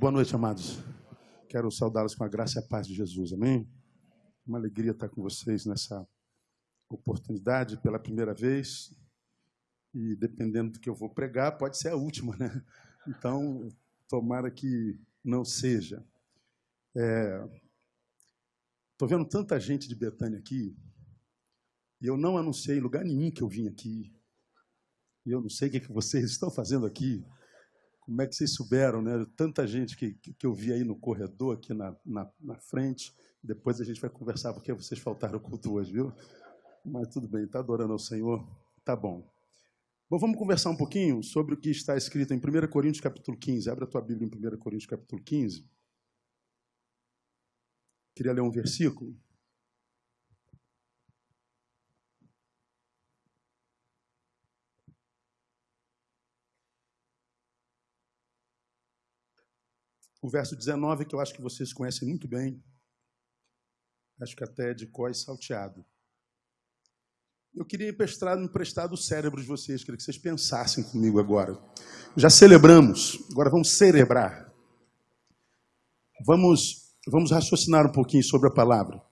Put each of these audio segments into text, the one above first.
Boa noite, amados. Quero saudá-los com a graça e a paz de Jesus, amém? Uma alegria estar com vocês nessa oportunidade pela primeira vez. E dependendo do que eu vou pregar, pode ser a última, né? Então, tomara que não seja. Estou vendo tanta gente de Betânia aqui, e eu não anunciei em lugar nenhum que eu vim aqui. E eu não sei o que vocês estão fazendo aqui. Como é que vocês souberam, né? Tanta gente que eu vi aí no corredor, aqui na frente. Depois a gente vai conversar, porque vocês faltaram o culto hoje, viu? Mas tudo bem, está adorando ao Senhor? Tá bom. Bom, vamos conversar um pouquinho sobre o que está escrito em 1 Coríntios capítulo 15. Abre a tua Bíblia em 1 Coríntios capítulo 15. Queria ler um versículo. O verso 19, que eu acho que vocês conhecem muito bem. Acho que até é de cor e salteado. Eu queria emprestar do cérebro de vocês, queria que vocês pensassem comigo agora. Já celebramos, agora vamos celebrar. Vamos raciocinar um pouquinho sobre a palavra.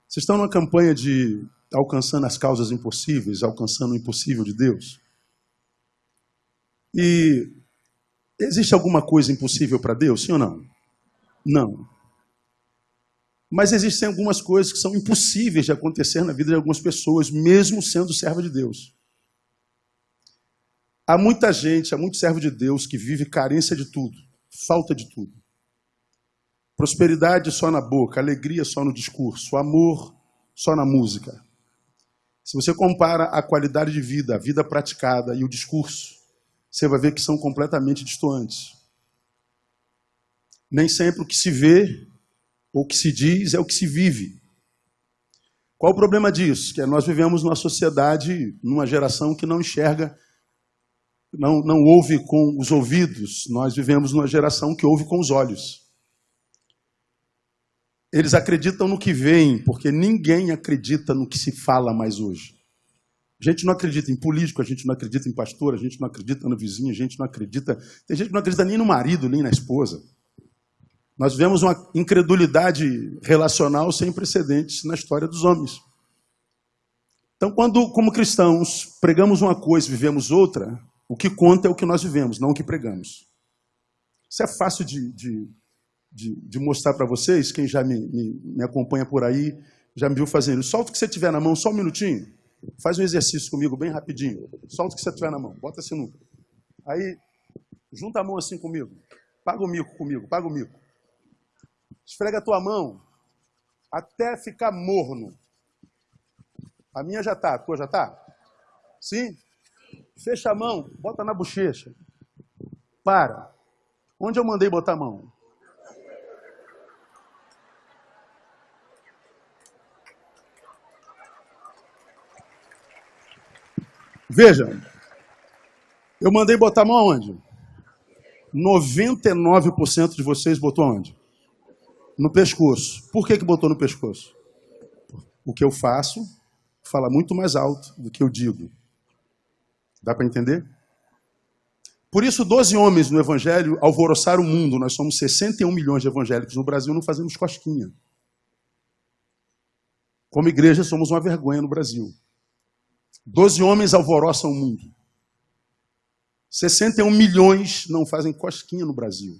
Vocês estão numa campanha de alcançando as causas impossíveis, alcançando o impossível de Deus. E existe alguma coisa impossível para Deus, sim ou não? Não. Mas existem algumas coisas que são impossíveis de acontecer na vida de algumas pessoas, mesmo sendo servo de Deus. Há muita gente, há muito servo de Deus que vive carência de tudo, falta de tudo. Prosperidade só na boca, alegria só no discurso, amor só na música. Se você compara a qualidade de vida, a vida praticada e o discurso, você vai ver que são completamente distantes. Nem sempre o que se vê ou o que se diz é o que se vive. Qual o problema disso? Que nós vivemos numa sociedade, numa geração que não enxerga, não ouve com os ouvidos. Nós vivemos numa geração que ouve com os olhos. Eles acreditam no que veem, porque ninguém acredita no que se fala mais hoje. A gente não acredita em político, a gente não acredita em pastor, a gente não acredita no vizinho, a gente não acredita... Tem gente que não acredita nem no marido, nem na esposa. Nós vivemos uma incredulidade relacional sem precedentes na história dos homens. Então, quando, como cristãos, pregamos uma coisa e vivemos outra, o que conta é o que nós vivemos, não o que pregamos. Isso é fácil de mostrar para vocês, quem já me acompanha por aí, já me viu fazendo. Solta o que você tiver na mão, só um minutinho. Faz um exercício comigo, bem rapidinho. Solta o que você tiver na mão, bota assim no... Aí, junta a mão assim comigo. Paga o mico comigo, paga o mico. Esfrega a tua mão até ficar morno. A minha já está, a tua já está? Sim? Fecha a mão, bota na bochecha. Para. Onde eu mandei botar a mão? Veja, eu mandei botar a mão aonde? 99% de vocês botou aonde? No pescoço. Por que botou no pescoço? O que eu faço fala muito mais alto do que eu digo. Dá para entender? Por isso, 12 homens no Evangelho alvoroçaram o mundo. Nós somos 61 milhões de evangélicos no Brasil, não fazemos cosquinha. Como igreja, somos uma vergonha no Brasil. 12 homens alvoroçam o mundo. 61 milhões não fazem cosquinha no Brasil.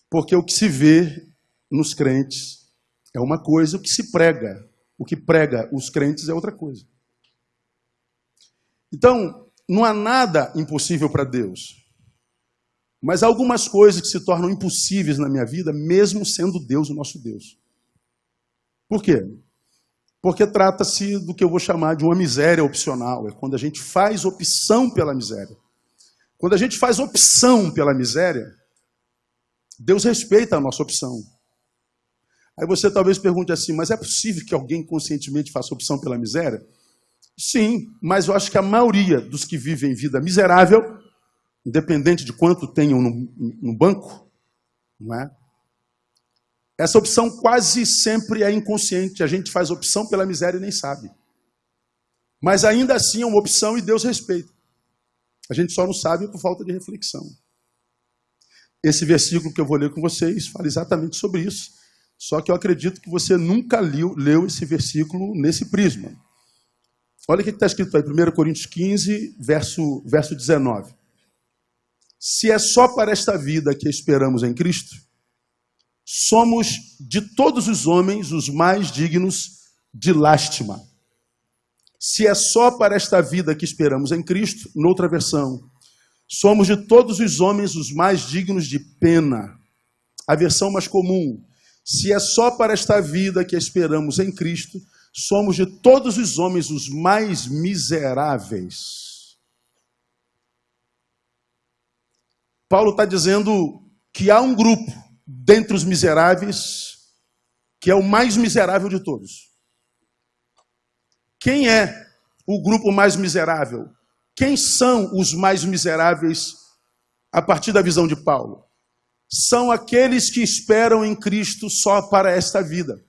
Porque o que se vê nos crentes é uma coisa, o que se prega, o que prega os crentes é outra coisa. Então, não há nada impossível para Deus. Mas há algumas coisas que se tornam impossíveis na minha vida, mesmo sendo Deus o nosso Deus. Por quê? Porque trata-se do que eu vou chamar de uma miséria opcional. É quando a gente faz opção pela miséria. Quando a gente faz opção pela miséria, Deus respeita a nossa opção. Aí você talvez pergunte assim, mas é possível que alguém conscientemente faça opção pela miséria? Sim, mas eu acho que a maioria dos que vivem vida miserável, independente de quanto tenham no banco, não é? Essa opção quase sempre é inconsciente. A gente faz opção pela miséria e nem sabe. Mas ainda assim é uma opção e Deus respeita. A gente só não sabe por falta de reflexão. esse versículo que eu vou ler com vocês fala exatamente sobre isso. Só que eu acredito que você nunca leu esse versículo nesse prisma. Olha o que está escrito aí, 1 Coríntios 15, verso 19. Se é só para esta vida que esperamos em Cristo, somos de todos os homens os mais dignos de lástima. Se é só para esta vida que esperamos em Cristo, noutra versão, somos de todos os homens os mais dignos de pena. A versão mais comum, se é só para esta vida que esperamos em Cristo, somos de todos os homens os mais miseráveis. Paulo está dizendo que há um grupo dentre os miseráveis que é o mais miserável de todos. Quem é o grupo mais miserável? Quem são os mais miseráveis a partir da visão de Paulo? São aqueles que esperam em Cristo só para esta vida.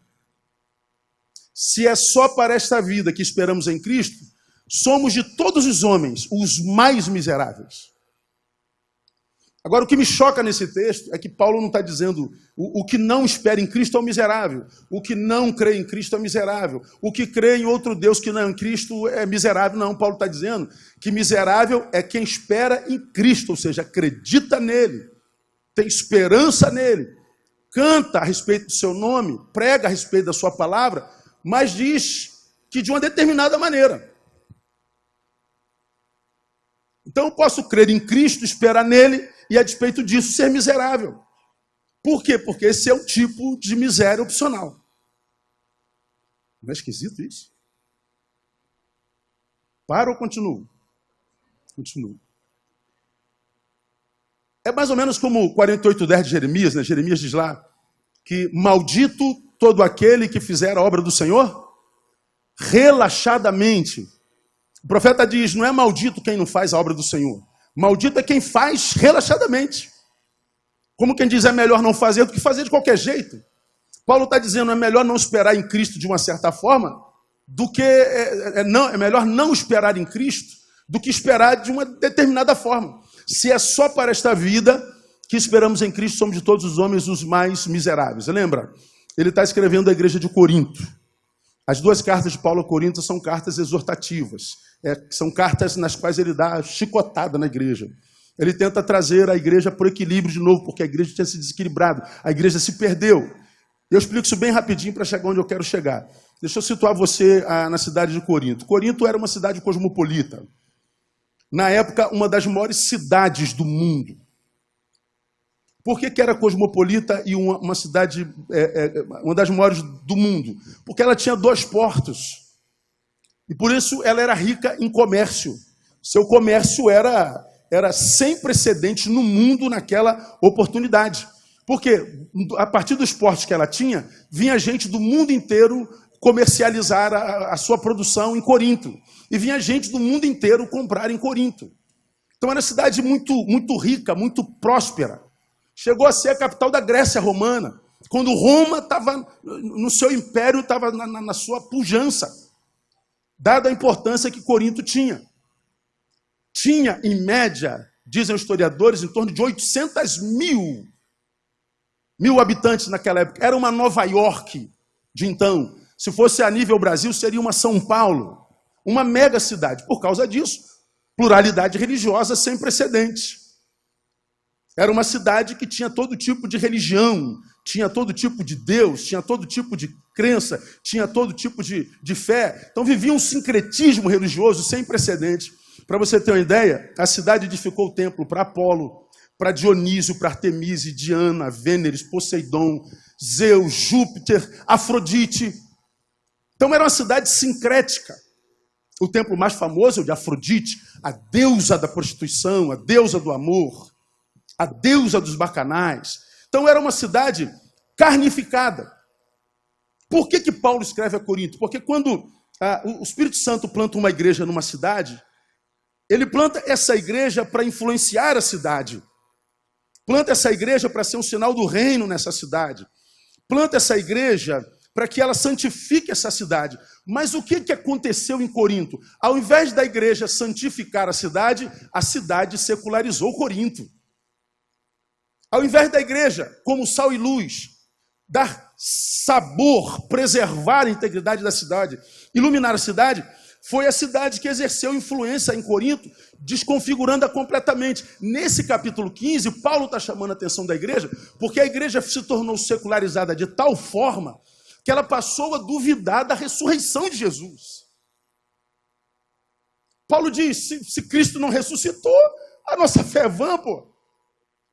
Se é só para esta vida que esperamos em Cristo, somos de todos os homens os mais miseráveis. Agora, o que me choca nesse texto é que Paulo não está dizendo o que não espera em Cristo é o miserável, o que não crê em Cristo é miserável, o que crê em outro Deus que não é em Cristo é miserável. Não, Paulo está dizendo que miserável é quem espera em Cristo, ou seja, acredita nele, tem esperança nele, canta a respeito do seu nome, prega a respeito da sua palavra, mas diz que de uma determinada maneira. Então eu posso crer em Cristo, esperar nele e a despeito disso ser miserável. Por quê? Porque esse é o tipo de miséria opcional. Não é esquisito isso? Para ou continuo? Continuo. É mais ou menos como 48:10 de Jeremias, né? Jeremias diz lá que maldito todo aquele que fizer a obra do Senhor relaxadamente. O profeta diz, não é maldito quem não faz a obra do Senhor. Maldito é quem faz relaxadamente. Como quem diz, é melhor não fazer do que fazer de qualquer jeito. Paulo está dizendo, é melhor não esperar em Cristo de uma certa forma, do que é melhor não esperar em Cristo do que esperar de uma determinada forma. Se é só para esta vida que esperamos em Cristo, somos de todos os homens os mais miseráveis. Lembra? Ele está escrevendo à igreja de Corinto. As duas cartas de Paulo a Corinto são cartas exortativas. São cartas nas quais ele dá chicotada na igreja. Ele tenta trazer a igreja para o equilíbrio de novo, porque a igreja tinha se desequilibrado. A igreja se perdeu. Eu explico isso bem rapidinho para chegar onde eu quero chegar. Deixa eu situar você na cidade de Corinto. Corinto era uma cidade cosmopolita. Na época, uma das maiores cidades do mundo. Por que era cosmopolita e uma cidade, uma das maiores do mundo? Porque ela tinha 2 portos. E por isso ela era rica em comércio. Seu comércio era sem precedentes no mundo naquela oportunidade. Porque a partir dos portos que ela tinha, vinha gente do mundo inteiro comercializar a sua produção em Corinto. E vinha gente do mundo inteiro comprar em Corinto. Então era uma cidade muito, muito rica, muito próspera. Chegou a ser a capital da Grécia romana, quando Roma estava no seu império, estava na sua pujança, dada a importância que Corinto tinha. Tinha, em média, dizem os historiadores, em torno de 800 mil habitantes naquela época. Era uma Nova York de então. Se fosse a nível Brasil, seria uma São Paulo, uma mega cidade. Por causa disso, pluralidade religiosa sem precedentes. Era uma cidade que tinha todo tipo de religião, tinha todo tipo de Deus, tinha todo tipo de crença, tinha todo tipo de fé. Então vivia um sincretismo religioso sem precedentes. Para você ter uma ideia, a cidade edificou o templo para Apolo, para Dionísio, para Artemise, Diana, Vêneres, Poseidon, Zeus, Júpiter, Afrodite. Então era uma cidade sincrética. O templo mais famoso é o de Afrodite, a deusa da prostituição, a deusa do amor, a deusa dos bacanais. Então era uma cidade carnificada. Por que Paulo escreve a Corinto? Porque quando o Espírito Santo planta uma igreja numa cidade, ele planta essa igreja para influenciar a cidade. Planta essa igreja para ser um sinal do reino nessa cidade. Planta essa igreja para que ela santifique essa cidade. Mas o que aconteceu em Corinto? Ao invés da igreja santificar a cidade secularizou Corinto. Ao invés da igreja, como sal e luz, dar sabor, preservar a integridade da cidade, iluminar a cidade, foi a cidade que exerceu influência em Corinto, desconfigurando-a completamente. Nesse capítulo 15, Paulo está chamando a atenção da igreja, porque a igreja se tornou secularizada de tal forma que ela passou a duvidar da ressurreição de Jesus. Paulo diz, se Cristo não ressuscitou, a nossa fé é vã, pô.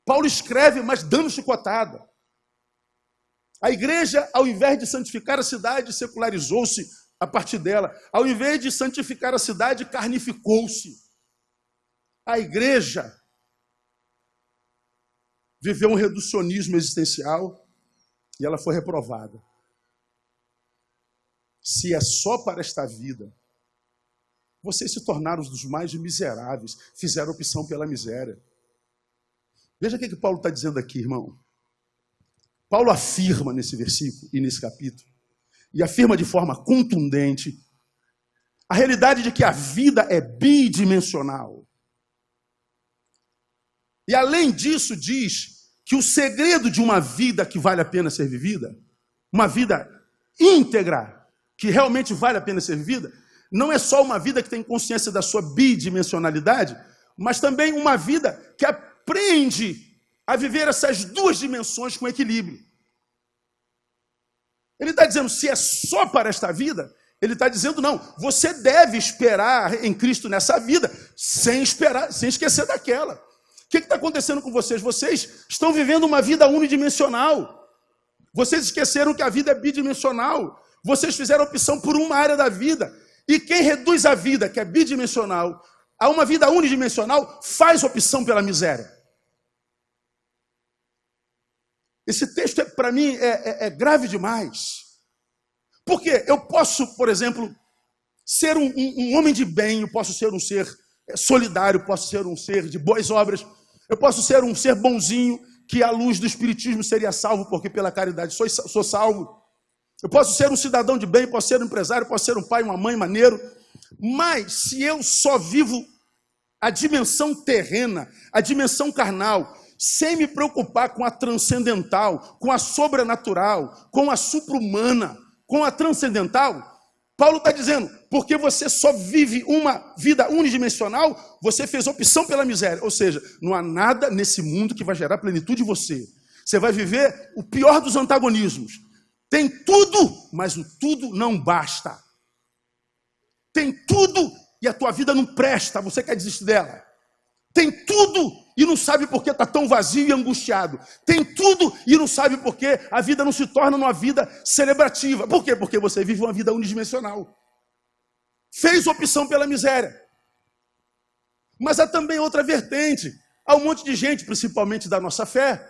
Paulo escreve, mas dando chicotada. A igreja, ao invés de santificar a cidade, secularizou-se a partir dela. Ao invés de santificar a cidade, carnificou-se. A igreja viveu um reducionismo existencial e ela foi reprovada. Se é só para esta vida, vocês se tornaram os dos mais miseráveis, fizeram opção pela miséria. Veja o que Paulo está dizendo aqui, irmão. Paulo afirma nesse versículo e nesse capítulo, e afirma de forma contundente, a realidade de que a vida é bidimensional. E além disso diz que o segredo de uma vida que vale a pena ser vivida, uma vida íntegra, que realmente vale a pena ser vivida, não é só uma vida que tem consciência da sua bidimensionalidade, mas também uma vida que aprende a viver essas duas dimensões com equilíbrio. Ele está dizendo, se é só para esta vida, ele está dizendo, não, você deve esperar em Cristo nessa vida, sem esquecer daquela. O que está acontecendo com vocês? Vocês estão vivendo uma vida unidimensional. Vocês esqueceram que a vida é bidimensional. Vocês fizeram opção por uma área da vida. E quem reduz a vida, que é bidimensional, a uma vida unidimensional, faz opção pela miséria. Esse texto, para mim, é grave demais. Porque eu posso, por exemplo, ser um homem de bem, eu posso ser um ser solidário, posso ser um ser de boas obras, eu posso ser um ser bonzinho, que à luz do espiritismo seria salvo, porque pela caridade sou salvo. Eu posso ser um cidadão de bem, posso ser um empresário, posso ser um pai, uma mãe maneiro. Mas se eu só vivo a dimensão terrena, a dimensão carnal, sem me preocupar com a transcendental, com a sobrenatural, com a supra-humana, com a transcendental, Paulo está dizendo, porque você só vive uma vida unidimensional, você fez opção pela miséria. Ou seja, não há nada nesse mundo que vai gerar plenitude em você. Você vai viver o pior dos antagonismos. Tem tudo, mas o tudo não basta. Tem tudo e a tua vida não presta, você quer desistir dela. Tem tudo e não sabe por que está tão vazio e angustiado. Tem tudo e não sabe por que a vida não se torna uma vida celebrativa. Por quê? Porque você vive uma vida unidimensional. Fez opção pela miséria. Mas há também outra vertente. Há um monte de gente, principalmente da nossa fé,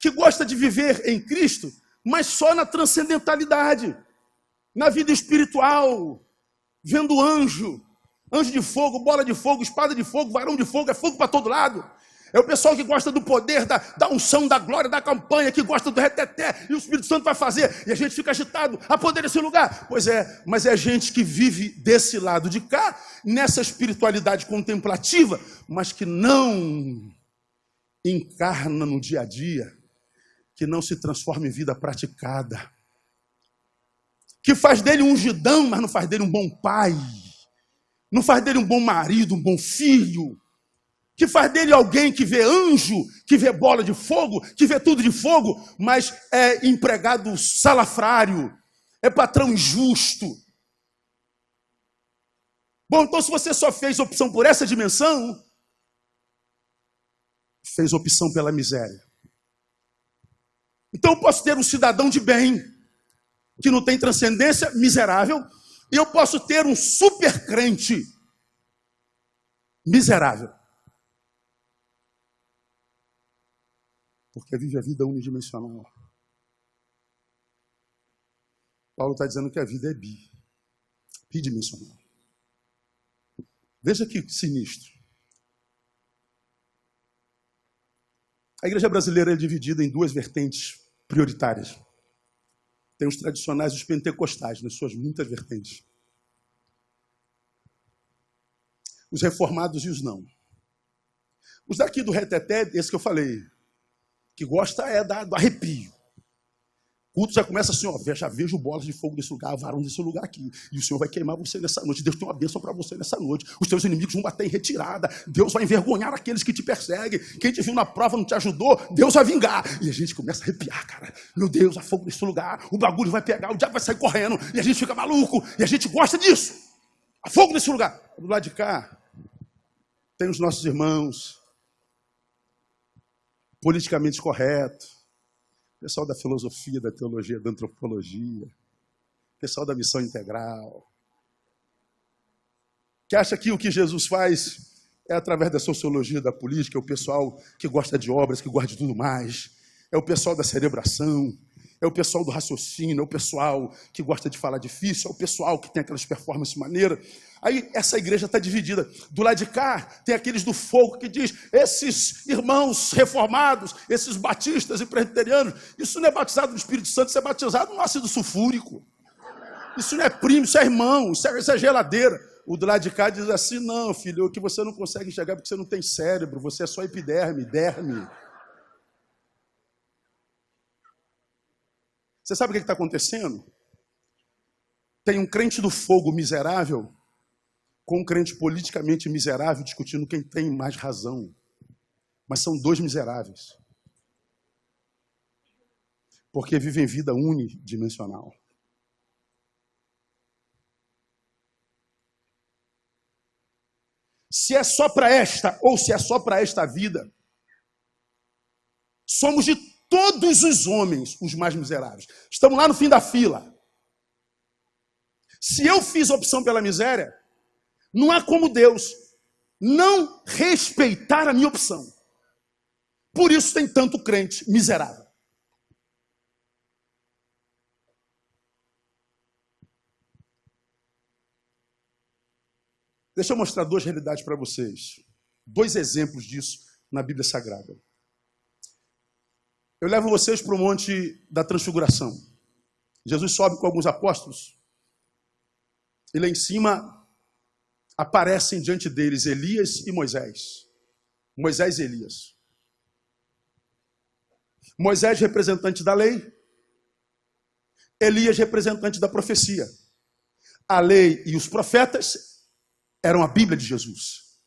que gosta de viver em Cristo, mas só na transcendentalidade, na vida espiritual, vendo anjo de fogo, bola de fogo, espada de fogo, varão de fogo, é fogo para todo lado. É o pessoal que gosta do poder, da unção, da glória, da campanha, que gosta do reteté, e o Espírito Santo vai fazer, e a gente fica agitado, a poder desse lugar. Pois é, mas é gente que vive desse lado de cá, nessa espiritualidade contemplativa, mas que não encarna no dia a dia, que não se transforma em vida praticada, que faz dele um ungidão, mas não faz dele um bom pai, não faz dele um bom marido, um bom filho, que faz dele alguém que vê anjo, que vê bola de fogo, que vê tudo de fogo, mas é empregado salafrário, é patrão injusto. Bom, então se você só fez opção por essa dimensão, fez opção pela miséria. Então eu posso ter um cidadão de bem, que não tem transcendência, miserável, e eu posso ter um super crente, miserável. Porque vive a vida unidimensional. Paulo está dizendo que a vida é bidimensional. Veja que sinistro. A igreja brasileira é dividida em duas vertentes prioritárias. Tem os tradicionais e os pentecostais, nas suas muitas vertentes. Os reformados e os não. Os daqui do reteté, esse que eu falei, que gosta é do arrepio. O culto já começa assim, ó, já vejo bolas de fogo nesse lugar, varão nesse lugar aqui. E o Senhor vai queimar você nessa noite. Deus tem uma bênção para você nessa noite. Os teus inimigos vão bater em retirada. Deus vai envergonhar aqueles que te perseguem. Quem te viu na prova não te ajudou, Deus vai vingar. E a gente começa a arrepiar, cara. Meu Deus, há fogo nesse lugar. O bagulho vai pegar, o diabo vai sair correndo. E a gente fica maluco. E a gente gosta disso. Há fogo nesse lugar. Do lado de cá, tem os nossos irmãos politicamente corretos. Pessoal da filosofia, da teologia, da antropologia, pessoal da missão integral, que acha que o que Jesus faz é através da sociologia, da política, é o pessoal que gosta de obras, que gosta de tudo mais, é o pessoal da cerebração, é o pessoal do raciocínio, é o pessoal que gosta de falar difícil, é o pessoal que tem aquelas performances maneiras. Aí essa igreja está dividida. Do lado de cá tem aqueles do fogo que diz, esses irmãos reformados, esses batistas e presbiterianos, isso não é batizado no Espírito Santo, isso é batizado no ácido sulfúrico. Isso não é primo, isso é irmão, isso é geladeira. O do lado de cá diz assim, não, filho, o que você não consegue enxergar porque você não tem cérebro, você é só epiderme, derme. Você sabe o que está acontecendo? Tem um crente do fogo miserável com um crente politicamente miserável discutindo quem tem mais razão. Mas são dois miseráveis. Porque vivem vida unidimensional. Se é só para esta ou se é só para esta vida, somos de todos os homens os mais miseráveis. Estamos lá no fim da fila. Se eu fiz opção pela miséria, não há como Deus não respeitar a minha opção. Por isso tem tanto crente miserável. Deixa eu mostrar duas realidades para vocês. Dois exemplos disso na Bíblia Sagrada. Eu levo vocês para o Monte da Transfiguração. Jesus sobe com alguns apóstolos. E lá em cima aparecem diante deles Elias e Moisés. Moisés e Elias. Moisés, representante da lei. Elias, representante da profecia. A lei e os profetas eram a Bíblia de Jesus.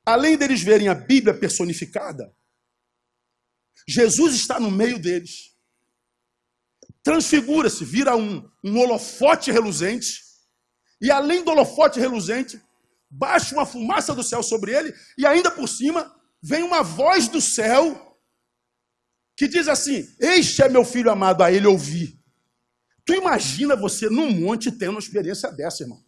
Além deles verem a Bíblia personificada, Jesus está no meio deles. Transfigura-se, vira um holofote reluzente. E além do holofote reluzente, baixa uma fumaça do céu sobre ele. E ainda por cima, vem uma voz do céu que diz assim, este é meu filho amado, a ele ouvi. Tu imagina você num monte tendo uma experiência dessa, irmão.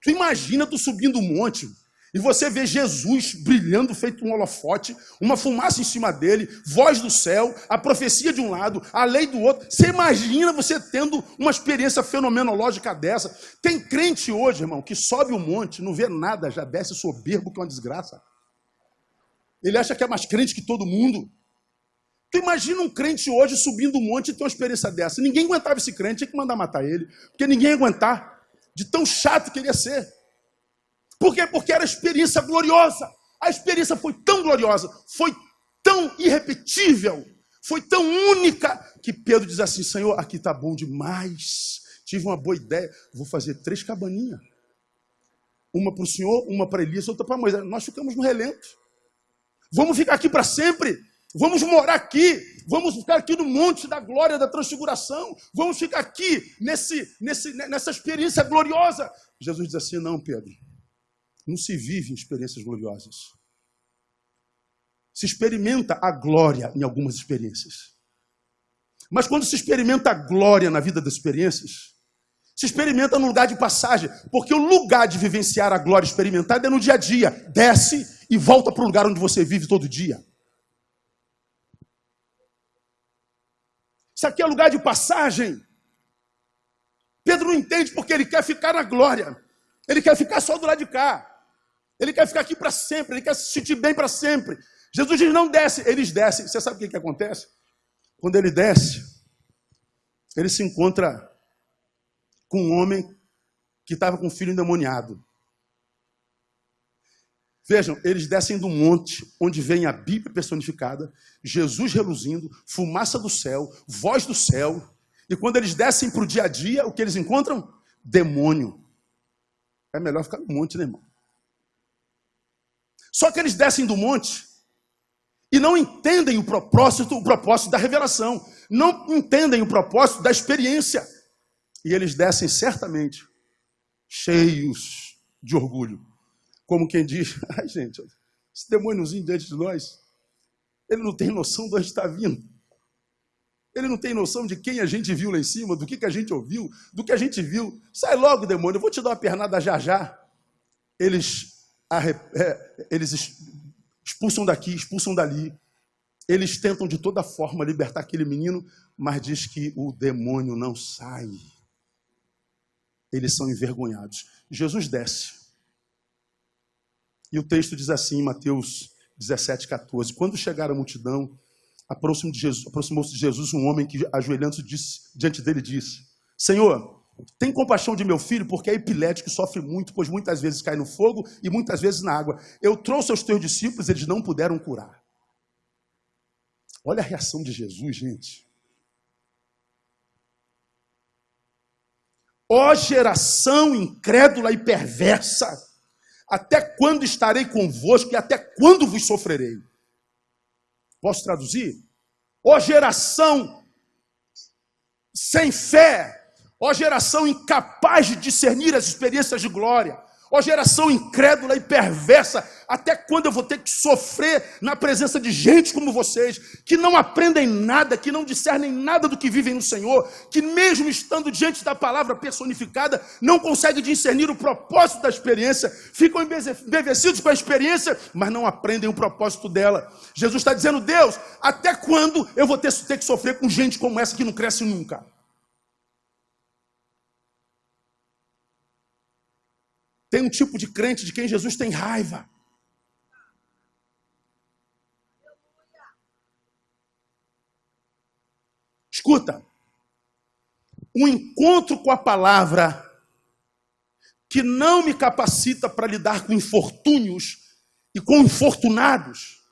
Tu imagina tu subindo um monte e você vê Jesus brilhando feito um holofote, uma fumaça em cima dele, voz do céu, a profecia de um lado, a lei do outro. Você imagina você tendo uma experiência fenomenológica dessa. Tem crente hoje, irmão, que sobe um monte, não vê nada, já desce soberbo que é uma desgraça. Ele acha que é mais crente que todo mundo. Tu imagina um crente hoje subindo um monte e ter uma experiência dessa. Ninguém aguentava esse crente, tinha que mandar matar ele, porque ninguém ia aguentar, de tão chato que ele ia ser. Por quê? Porque era experiência gloriosa. A experiência foi tão gloriosa, foi tão irrepetível, foi tão única, que Pedro diz assim, Senhor, aqui está bom demais. Tive uma boa ideia, vou fazer 3 cabaninhas. Uma para o Senhor, uma para Elias, outra para Moisés. Nós ficamos no relento. Vamos ficar aqui para sempre. Vamos morar aqui. Vamos ficar aqui no monte da glória da transfiguração. Vamos ficar aqui nessa experiência gloriosa. Jesus diz assim, não, Pedro. Não se vive em experiências gloriosas. Se experimenta a glória em algumas experiências. Mas quando se experimenta a glória na vida das experiências, se experimenta no lugar de passagem. Porque o lugar de vivenciar a glória experimentada é no dia a dia. Desce e volta para o lugar onde você vive todo dia. Isso aqui é lugar de passagem. Pedro não entende porque ele quer ficar na glória. Ele quer ficar só do lado de cá. Ele quer ficar aqui para sempre. Ele quer se sentir bem para sempre. Jesus diz, não desce. Eles descem. Você sabe o que acontece? Quando ele desce, ele se encontra com um homem que estava com um filho endemoniado. Vejam, eles descem do monte, onde vem a Bíblia personificada, Jesus reluzindo, fumaça do céu, voz do céu. E quando eles descem para o dia a dia, o que eles encontram? Demônio. É melhor ficar no monte, né, irmão? Só que eles descem do monte e não entendem o propósito da revelação. Não entendem o propósito da experiência. E eles descem certamente cheios de orgulho. Como quem diz, ai gente, esse demôniozinho diante de nós, ele não tem noção de onde está vindo. Ele não tem noção de quem a gente viu lá em cima, do que a gente ouviu, do que a gente viu. Sai logo, demônio, eu vou te dar uma pernada já já. Eles expulsam daqui, expulsam dali. Eles tentam de toda forma libertar aquele menino, mas diz que o demônio não sai. Eles são envergonhados. Jesus desce. E o texto diz assim, em Mateus 17, 14. Quando chegaram a multidão, aproximou-se de Jesus um homem que, ajoelhando-se diante dele, disse: Senhor, tem compaixão de meu filho, porque é epilético e sofre muito, pois muitas vezes cai no fogo e muitas vezes na água. Eu trouxe aos teus discípulos, eles não puderam curar. Olha a reação de Jesus, gente. Ó geração incrédula e perversa, até quando estarei convosco e até quando vos sofrerei? Posso traduzir? Ó geração sem fé, ó geração incapaz de discernir as experiências de glória, ó geração incrédula e perversa, até quando eu vou ter que sofrer na presença de gente como vocês, que não aprendem nada, que não discernem nada do que vivem no Senhor, que mesmo estando diante da palavra personificada, não conseguem discernir o propósito da experiência, ficam embevecidos com a experiência, mas não aprendem o propósito dela. Jesus está dizendo, Deus, até quando eu vou ter que sofrer com gente como essa que não cresce nunca? Tem um tipo de crente de quem Jesus tem raiva. Escuta, um encontro com a palavra que não me capacita para lidar com infortúnios e com infortunados,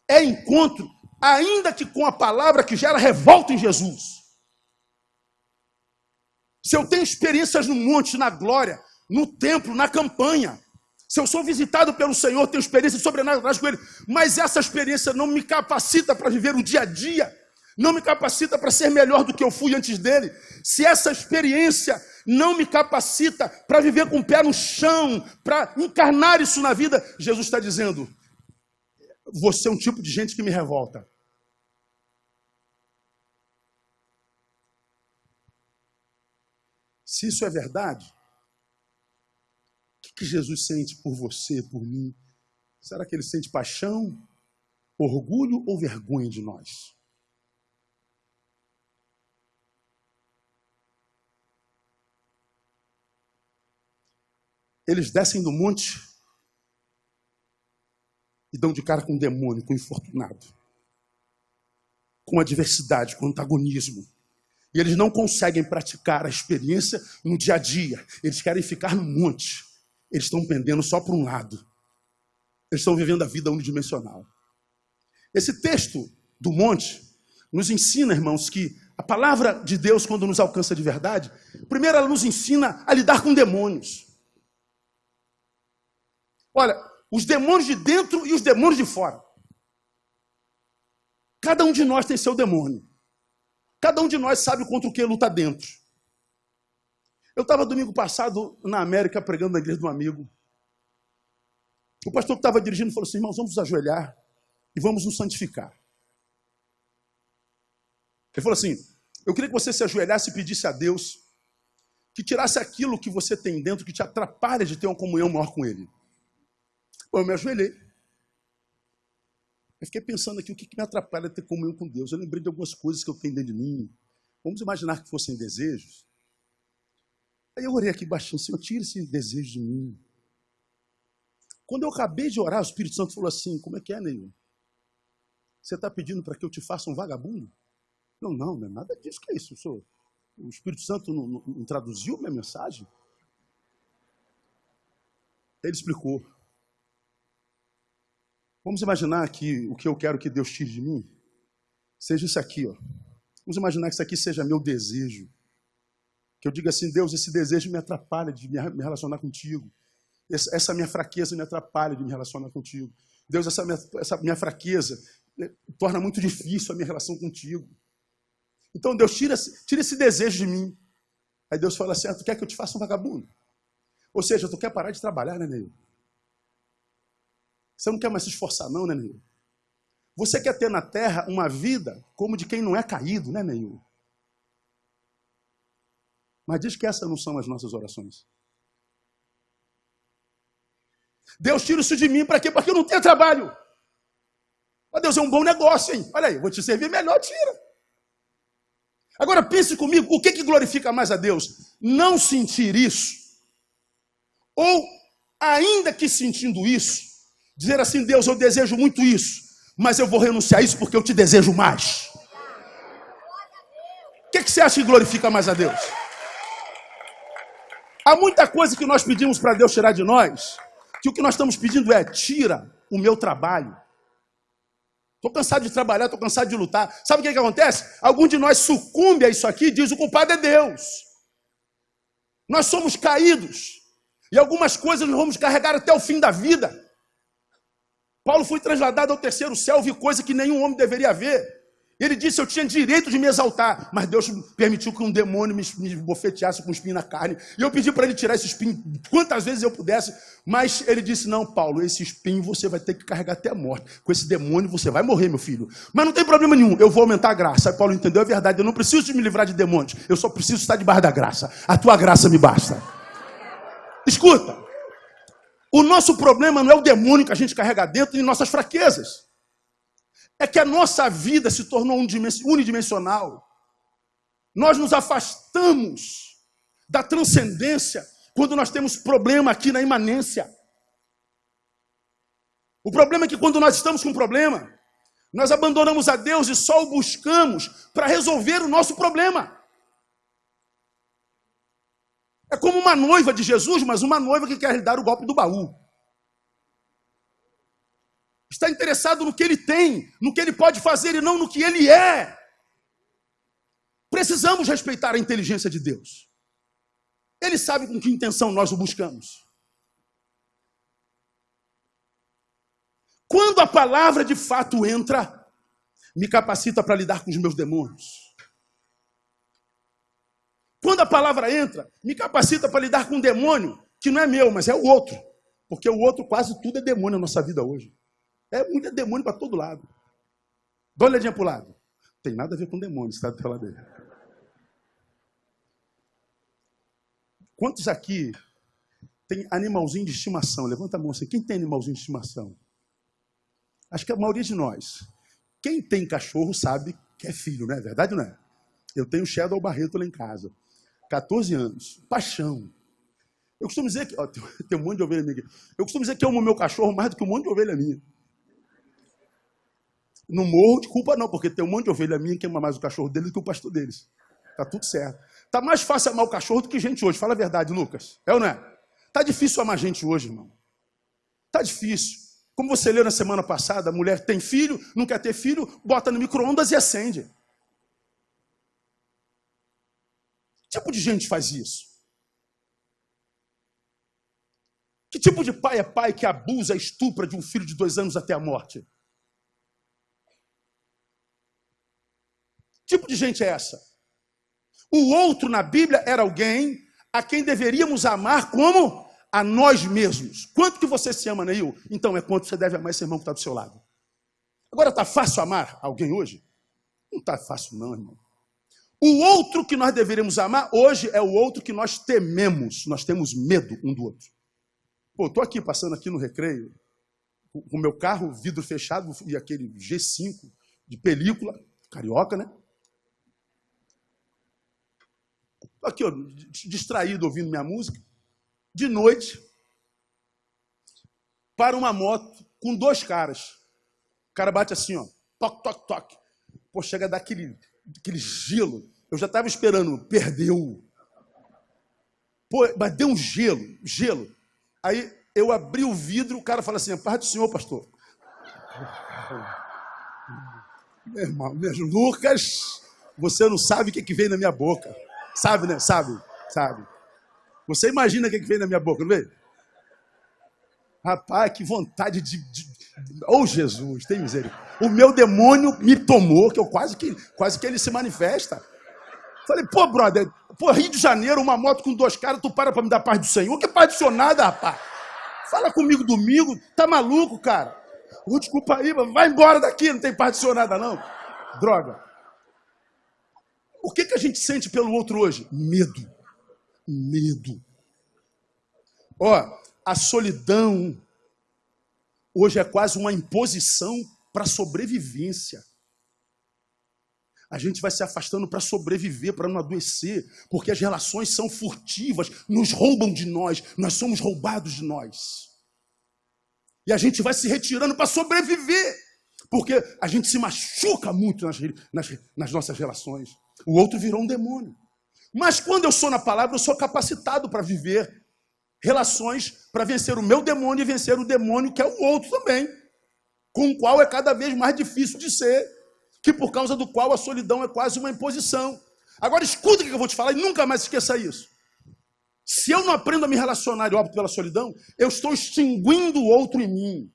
é encontro, ainda que com a palavra que gera revolta em Jesus. Se eu tenho experiências no monte, na glória, no templo, na campanha, se eu sou visitado pelo Senhor, tenho experiências sobrenaturais com Ele, mas essa experiência não me capacita para viver o dia a dia, não me capacita para ser melhor do que eu fui antes dele. Se essa experiência não me capacita para viver com o pé no chão, para encarnar isso na vida, Jesus está dizendo, você é um tipo de gente que me revolta. Se isso é verdade, o que Jesus sente por você, por mim? Será que ele sente paixão, orgulho ou vergonha de nós? Eles descem do monte e dão de cara com um demônio, com um infortunado, com adversidade, com antagonismo. E eles não conseguem praticar a experiência no dia a dia. Eles querem ficar no monte. Eles estão pendendo só para um lado. Eles estão vivendo a vida unidimensional. Esse texto do monte nos ensina, irmãos, que a palavra de Deus, quando nos alcança de verdade, primeiro ela nos ensina a lidar com demônios. Olha, os demônios de dentro e os demônios de fora. Cada um de nós tem seu demônio. Cada um de nós sabe contra o que luta dentro. Eu estava domingo passado na América pregando na igreja de um amigo. O pastor que estava dirigindo falou assim, irmãos, vamos nos ajoelhar e vamos nos santificar. Ele falou assim, eu queria que você se ajoelhasse e pedisse a Deus que tirasse aquilo que você tem dentro que te atrapalha de ter uma comunhão maior com Ele. Bom, eu me ajoelhei. Eu fiquei pensando aqui, o que me atrapalha ter comunhão com Deus? Eu lembrei de algumas coisas que eu tenho dentro de mim. Vamos imaginar que fossem desejos. Aí eu orei aqui baixinho, Senhor, tira esse desejo de mim. Quando eu acabei de orar, o Espírito Santo falou assim, como é que é, Neil? Você está pedindo para que eu te faça um vagabundo? Não é nada disso. Que é isso, senhor? O Espírito Santo não traduziu minha mensagem? Ele explicou. Vamos imaginar que o que eu quero que Deus tire de mim seja isso aqui, ó. Vamos imaginar que isso aqui seja meu desejo. Que eu diga assim, Deus, esse desejo me atrapalha de me relacionar contigo. Essa minha fraqueza me atrapalha de me relacionar contigo. Deus, essa minha fraqueza torna muito difícil a minha relação contigo. Então, Deus, tira esse desejo de mim. Aí Deus fala assim, tu quer que eu te faça um vagabundo? Ou seja, tu quer parar de trabalhar, né, Neil? Você não quer mais se esforçar, não, né, Neil? Você quer ter na terra uma vida como de quem não é caído, né, Neil? Mas diz que essas não são as nossas orações. Deus, tira isso de mim, para quê? Porque eu não tenho trabalho. Mas Deus, é um bom negócio, hein? Olha aí, vou te servir melhor, tira. Agora pense comigo, o que glorifica mais a Deus? Não sentir isso, ou ainda que sentindo isso, dizer assim, Deus, eu desejo muito isso, mas eu vou renunciar a isso porque eu te desejo mais. O que você acha que glorifica mais a Deus? Há muita coisa que nós pedimos para Deus tirar de nós, que o que nós estamos pedindo é, tira o meu trabalho. Estou cansado de trabalhar, estou cansado de lutar. Sabe o que acontece? Algum de nós sucumbe a isso aqui e diz, o culpado é Deus. Nós somos caídos. E algumas coisas nós vamos carregar até o fim da vida. Paulo foi trasladado ao terceiro céu, viu coisa que nenhum homem deveria ver. Ele disse, eu tinha direito de me exaltar, mas Deus permitiu que um demônio me bofeteasse com um espinho na carne. E eu pedi para ele tirar esse espinho quantas vezes eu pudesse, mas ele disse, não, Paulo, esse espinho você vai ter que carregar até a morte. Com esse demônio você vai morrer, meu filho. Mas não tem problema nenhum, eu vou aumentar a graça. Aí Paulo entendeu, é verdade, eu não preciso de me livrar de demônios, eu só preciso estar debaixo da graça. A tua graça me basta. Escuta, o nosso problema não é o demônio que a gente carrega dentro, nem nossas fraquezas. É que a nossa vida se tornou unidimensional. Nós nos afastamos da transcendência quando nós temos problema aqui na imanência. O problema é que quando nós estamos com problema, nós abandonamos a Deus e só o buscamos para resolver o nosso problema. É como uma noiva de Jesus, mas uma noiva que quer lhe dar o golpe do baú. Está interessado no que ele tem, no que ele pode fazer e não no que ele é. Precisamos respeitar a inteligência de Deus. Ele sabe com que intenção nós o buscamos. Quando a palavra de fato entra, me capacita para lidar com os meus demônios. Quando a palavra entra, me capacita para lidar com um demônio que não é meu, mas é o outro. Porque o outro quase tudo é demônio na nossa vida hoje. É muito demônio para todo lado. Dá uma olhadinha para o lado. Tem nada a ver com demônio, está do teu lado dele. Quantos aqui tem animalzinho de estimação? Levanta a mão assim. Quem tem animalzinho de estimação? Acho que a maioria de nós. Quem tem cachorro sabe que é filho, não é verdade, não é? Eu tenho Shadow Barreto lá em casa. 14 anos. Paixão. Eu costumo dizer que... Ó, tem um monte de ovelha minha aqui. Eu costumo dizer que eu amo meu cachorro mais do que um monte de ovelha minha. Não morro de culpa não, porque tem um monte de ovelha minha que ama mais o cachorro dele do que o pastor deles. Tá tudo certo. Tá mais fácil amar o cachorro do que gente hoje. Fala a verdade, Lucas. É ou não é? Tá difícil amar gente hoje, irmão. Tá difícil. Como você leu na semana passada, a mulher tem filho, não quer ter filho, bota no micro-ondas e acende. Que tipo de gente faz isso? Que tipo de pai é pai que abusa, estupra de um filho de 2 anos até a morte? Que tipo de gente é essa? O outro na Bíblia era alguém a quem deveríamos amar como a nós mesmos. Quanto que você se ama, Neil? Então é quanto você deve amar esse irmão que está do seu lado. Agora está fácil amar alguém hoje? Não está fácil não, irmão. O outro que nós deveríamos amar hoje é o outro que nós tememos. Nós temos medo um do outro. Pô, estou aqui, passando aqui no recreio, com o meu carro, vidro fechado, e aquele G5 de película, carioca, né? Estou aqui, ó, distraído, ouvindo minha música. De noite, para uma moto com 2 caras. O cara bate assim, ó, toque, toque, toque. Pô, chega a dar aquele gelo. Eu já estava esperando, perdeu. Pô, mas deu um gelo. Aí eu abri o vidro, o cara fala assim, a paz do senhor, pastor. Meu irmão, Lucas, você não sabe o que vem na minha boca. Sabe, né? Sabe. Você imagina o que vem na minha boca, não vê? Rapaz, que vontade de... Oh, Jesus, tem misericórdia. O meu demônio me tomou, que eu quase que ele se manifesta. Falei, pô, brother, Rio de Janeiro, uma moto com 2 caras, tu para me dar paz do Senhor? Que paz do Senhor nada, rapaz. Fala comigo domingo, tá maluco, cara? Desculpa aí, vai embora daqui, não tem paz do Senhor nada, não. Droga. O que a gente sente pelo outro hoje? Medo. A solidão hoje é quase uma imposição para a sobrevivência. A gente vai se afastando para sobreviver, para não adoecer, porque as relações são furtivas, nos roubam de nós somos roubados de nós. E a gente vai se retirando para sobreviver, porque a gente se machuca muito nas nossas relações. O outro virou um demônio. Mas quando eu sou na palavra, eu sou capacitado para viver relações, para vencer o meu demônio e vencer o demônio que é o outro também, com o qual é cada vez mais difícil de ser, que por causa do qual a solidão é quase uma imposição. Agora escuta o que eu vou te falar e nunca mais esqueça isso. Se eu não aprendo a me relacionar e opto pela solidão, eu estou extinguindo o outro em mim.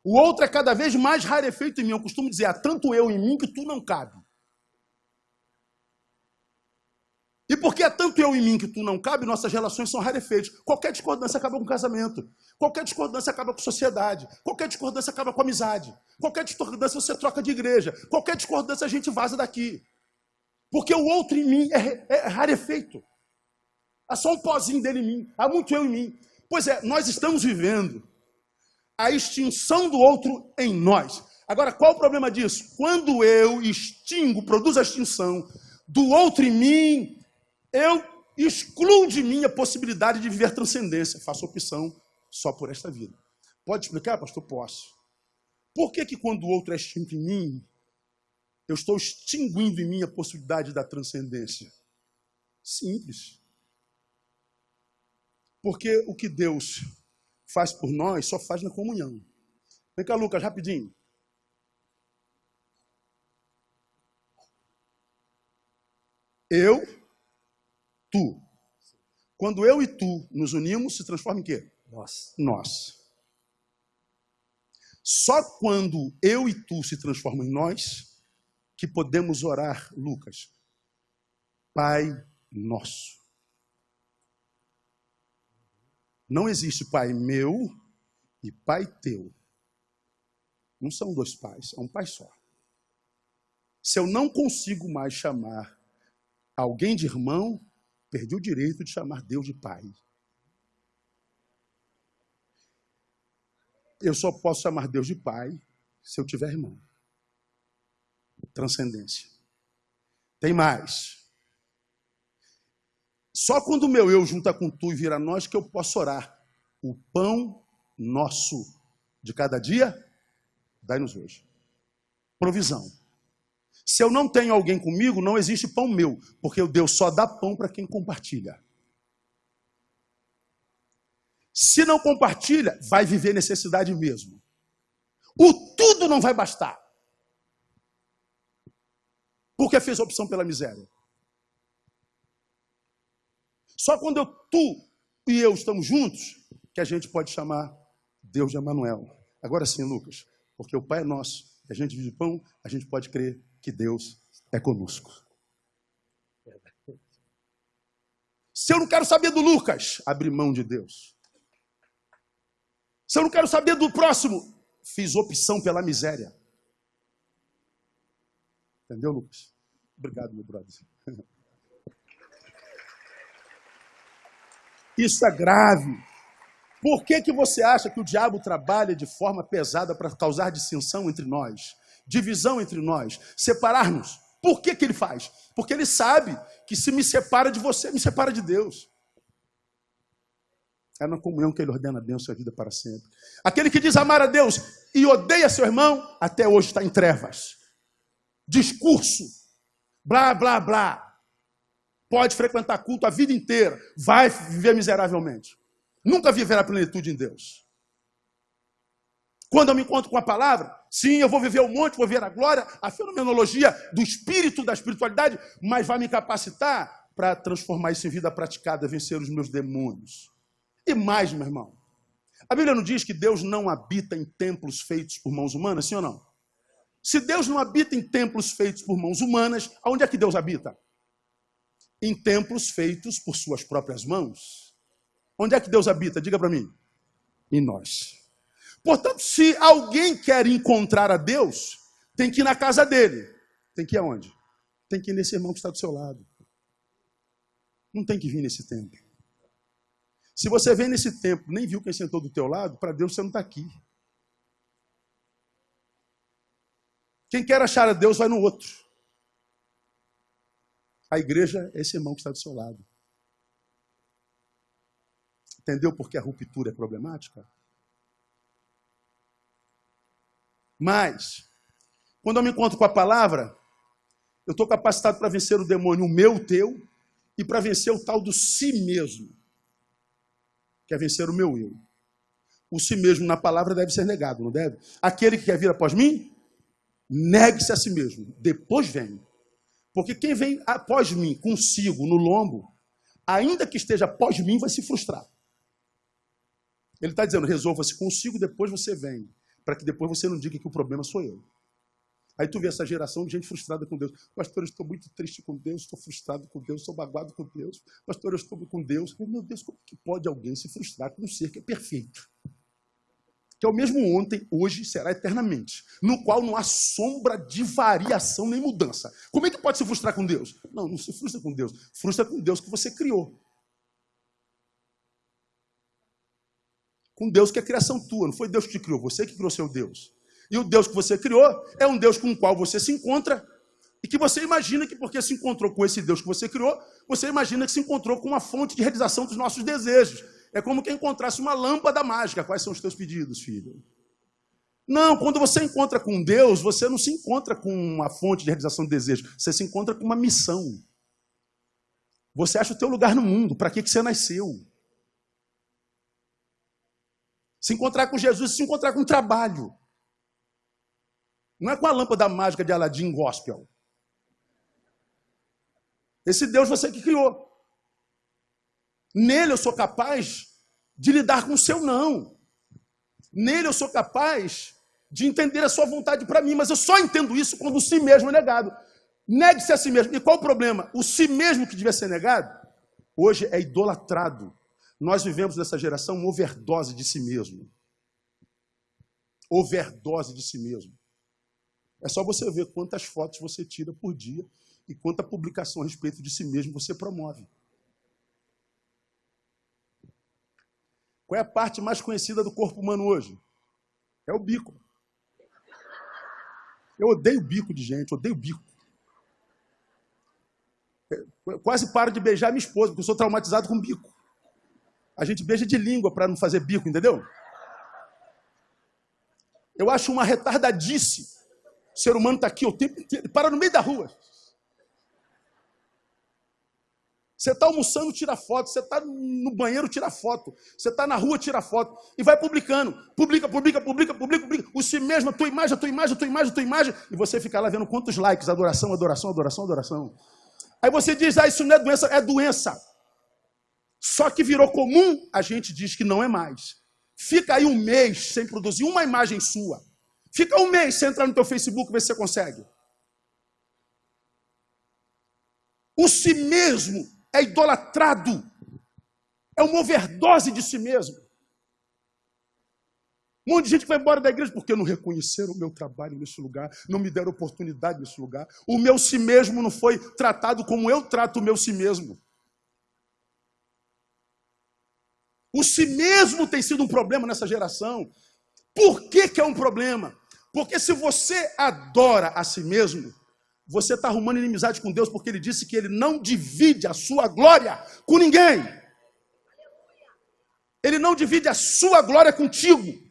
O outro é cada vez mais rarefeito em mim. Eu costumo dizer, há tanto eu em mim que tu não cabe. E porque há tanto eu em mim que tu não cabe, nossas relações são rarefeitas. Qualquer discordância acaba com casamento. Qualquer discordância acaba com sociedade. Qualquer discordância acaba com amizade. Qualquer discordância você troca de igreja. Qualquer discordância a gente vaza daqui. Porque o outro em mim é rarefeito. Há só um pozinho dele em mim. Há muito eu em mim. Pois é, nós estamos vivendo a extinção do outro em nós. Agora, qual o problema disso? Quando eu produzo a extinção do outro em mim, eu excluo de mim a possibilidade de viver transcendência. Faço opção só por esta vida. Pode explicar, pastor? Posso. Por que quando o outro é extinto em mim, eu estou extinguindo em mim a possibilidade da transcendência? Simples. Porque o que Deus faz por nós, só faz na comunhão. Vem cá, Lucas, rapidinho. Eu, tu. Quando eu e tu nos unimos, se transforma em quê? Nós. Só quando eu e tu se transformam em nós, que podemos orar, Lucas. Pai nosso. Não existe pai meu e pai teu. Não são 2 pais, é um pai só. Se eu não consigo mais chamar alguém de irmão, perdi o direito de chamar Deus de pai. Eu só posso chamar Deus de pai se eu tiver irmão. Transcendência. Tem mais. Só quando o meu eu junta com tu e vira nós que eu posso orar. O pão nosso de cada dia, dai-nos hoje. Provisão. Se eu não tenho alguém comigo, não existe pão meu, porque o Deus só dá pão para quem compartilha. Se não compartilha, vai viver necessidade mesmo. O tudo não vai bastar. Porque fez opção pela miséria. Só quando tu e eu estamos juntos, que a gente pode chamar Deus de Emanuel. Agora sim, Lucas, porque o Pai é nosso, e a gente vive pão, a gente pode crer que Deus é conosco. Se eu não quero saber do Lucas, abri mão de Deus. Se eu não quero saber do próximo, fiz opção pela miséria. Entendeu, Lucas? Obrigado, meu brother. Isso é grave. Por que você acha que o diabo trabalha de forma pesada para causar dissensão entre nós? Divisão entre nós? Separar-nos? Por que ele faz? Porque ele sabe que se me separa de você, me separa de Deus. É na comunhão que ele ordena a bênção e a vida para sempre. Aquele que diz amar a Deus e odeia seu irmão, até hoje está em trevas. Discurso. Blá, blá, blá. Pode frequentar culto a vida inteira. Vai viver miseravelmente. Nunca viverá a plenitude em Deus. Quando eu me encontro com a palavra, sim, eu vou viver o monte, vou ver a glória, a fenomenologia do espírito, da espiritualidade, mas vai me capacitar para transformar isso em vida praticada, vencer os meus demônios. E mais, meu irmão, a Bíblia não diz que Deus não habita em templos feitos por mãos humanas, sim ou não? Se Deus não habita em templos feitos por mãos humanas, aonde é que Deus habita? Em templos feitos por suas próprias mãos. Onde é que Deus habita? Diga para mim. Em nós. Portanto, se alguém quer encontrar a Deus, tem que ir na casa dele. Tem que ir aonde? Tem que ir nesse irmão que está do seu lado. Não tem que vir nesse templo. Se você vem nesse templo, nem viu quem sentou do teu lado, para Deus você não está aqui. Quem quer achar a Deus vai no outro. A igreja é esse irmão que está do seu lado. Entendeu por que a ruptura é problemática? Mas, quando eu me encontro com a palavra, eu estou capacitado para vencer o demônio, o meu, o teu, e para vencer o tal do si mesmo, que é vencer o meu eu. O si mesmo na palavra deve ser negado, não deve? Aquele que quer vir após mim, negue-se a si mesmo, depois vem. Porque quem vem após mim, consigo, no lombo, ainda que esteja após mim, vai se frustrar. Ele está dizendo, resolva-se consigo, depois você vem. Para que depois você não diga que o problema sou eu. Aí tu vê essa geração de gente frustrada com Deus. Pastor, eu estou muito triste com Deus, estou frustrado com Deus, estou magoado com Deus. Pastor, eu estou com Deus. Meu Deus, como que pode alguém se frustrar com um ser que é perfeito? Que é o mesmo ontem, hoje e será eternamente. No qual não há sombra de variação nem mudança. Como é que pode se frustrar com Deus? Não, não se frustra com Deus. Frustra com Deus que você criou. Com Deus que é criação tua. Não foi Deus que te criou, você que criou seu Deus. E o Deus que você criou é um Deus com o qual você se encontra e que você imagina que porque se encontrou com esse Deus que você criou, você imagina que se encontrou com uma fonte de realização dos nossos desejos. É como quem encontrasse uma lâmpada mágica. Quais são os teus pedidos, filho? Não, quando você encontra com Deus, você não se encontra com uma fonte de realização de desejos. Você se encontra com uma missão. Você acha o teu lugar no mundo. Para que você nasceu? Se encontrar com Jesus, se encontrar com trabalho. Não é com a lâmpada mágica de Aladim Gospel. Esse Deus você que criou. Nele eu sou capaz de lidar com o seu não. Nele eu sou capaz de entender a sua vontade para mim, mas eu só entendo isso quando o si mesmo é negado. Negue-se a si mesmo. E qual o problema? O si mesmo que devia ser negado, hoje é idolatrado. Nós vivemos nessa geração uma overdose de si mesmo. Overdose de si mesmo. É só você ver quantas fotos você tira por dia e quanta publicação a respeito de si mesmo você promove. Qual é a parte mais conhecida do corpo humano hoje? É o bico. Eu odeio bico de gente, odeio bico. Eu quase paro de beijar minha esposa, porque eu sou traumatizado com bico. A gente beija de língua para não fazer bico, entendeu? Eu acho uma retardadice. O ser humano está aqui o tempo inteiro, para no meio da rua. Você está almoçando, tira foto. Você está no banheiro, tira foto. Você está na rua, tira foto. E vai publicando. Publica. O si mesmo, a tua imagem. E você fica lá vendo quantos likes. Adoração. Aí você diz, isso não é doença. É doença. Só que virou comum, a gente diz que não é mais. Fica aí um mês sem produzir uma imagem sua. Fica um mês sem entrar no teu Facebook, ver se você consegue. O si mesmo é idolatrado. É uma overdose de si mesmo. Um monte de gente que vai embora da igreja porque não reconheceram o meu trabalho nesse lugar, não me deram oportunidade nesse lugar. O meu si mesmo não foi tratado como eu trato o meu si mesmo. O si mesmo tem sido um problema nessa geração. Por que é um problema? Porque se você adora a si mesmo, você está arrumando inimizade com Deus, porque Ele disse que Ele não divide a sua glória com ninguém. Ele não divide a sua glória contigo.